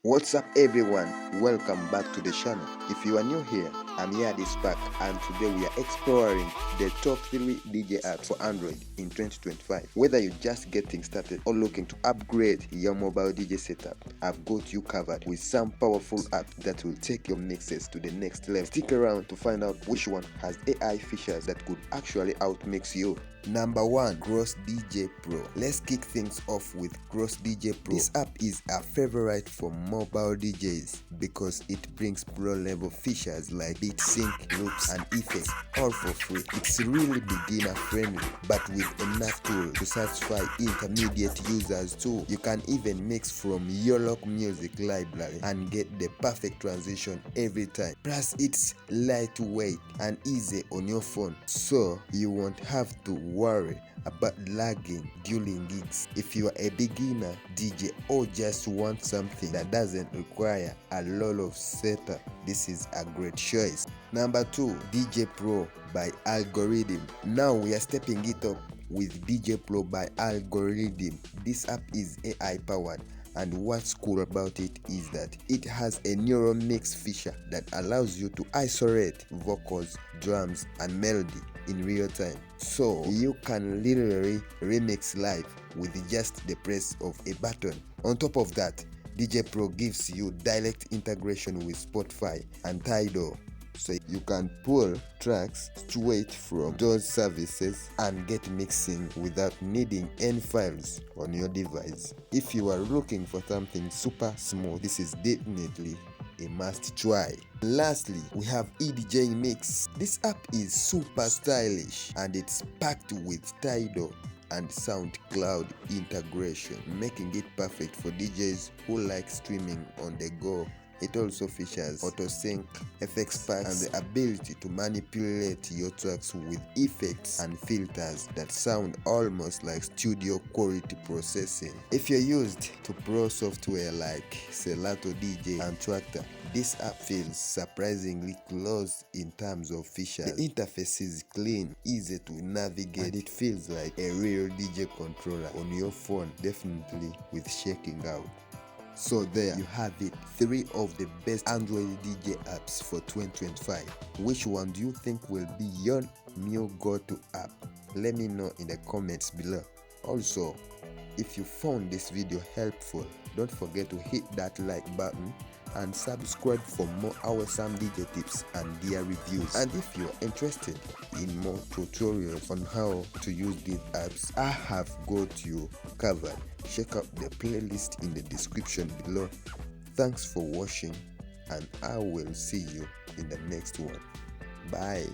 What's up everyone, welcome back to the channel. If you are new here, I'm Yadi Spark and today we are exploring the top 3 DJ apps for Android in 2025. Whether you're just getting started or looking to upgrade your mobile DJ setup, I've got you covered with some powerful apps that will take your mixes to the next level. Stick around to find out which one has AI features that could actually outmix you. Number 1, Gross DJ Pro. Let's kick things off with Gross DJ Pro. This app is a favorite for mobile DJs because it brings pro level features like beat sync, loops and effects all for free. It's really beginner friendly but with enough tools to satisfy intermediate users too. You can even mix from your local music library and get the perfect transition every time. Plus it's lightweight and easy on your phone, so you won't have to worry about lagging during gigs. If you are a beginner DJ or just want something that doesn't require a lot of setup, this is a great choice. Number 2, DJ Pro by Algoriddim. Now we are stepping it up with DJ Pro by Algoriddim. This app is AI powered, and what's cool about it is that it has a neural mix feature that allows you to isolate vocals, drums and melody in real time, so you can literally remix live with just the press of a button. On top of that, DJ Pro gives you direct integration with Spotify and Tidal, so you can pull tracks straight from those services and get mixing without needing any files on your device. If you are looking for something super smooth, this is definitely a must try. Lastly, we have EDJ Mix. This app is super stylish and it's packed with Tidal and SoundCloud integration, making it perfect for DJs who like streaming on the go. It also features auto-sync, effects packs, and the ability to manipulate your tracks with effects and filters that sound almost like studio quality processing. If you're used to pro software like Serato DJ and Traktor, this app feels surprisingly close in terms of features. The interface is clean, easy to navigate, and it feels like a real DJ controller on your phone, definitely with shaking out. So there you have it, 3 of the best Android DJ apps for 2025. Which one do you think will be your new go-to app? Let me know in the comments below. Also, if you found this video helpful, don't forget to hit that like button and subscribe for more awesome DJ tips and gear reviews. And if you're interested in more tutorials on how to use these apps, I have got you covered. Check out the playlist in the description below. Thanks for watching and I will see you in the next one. Bye.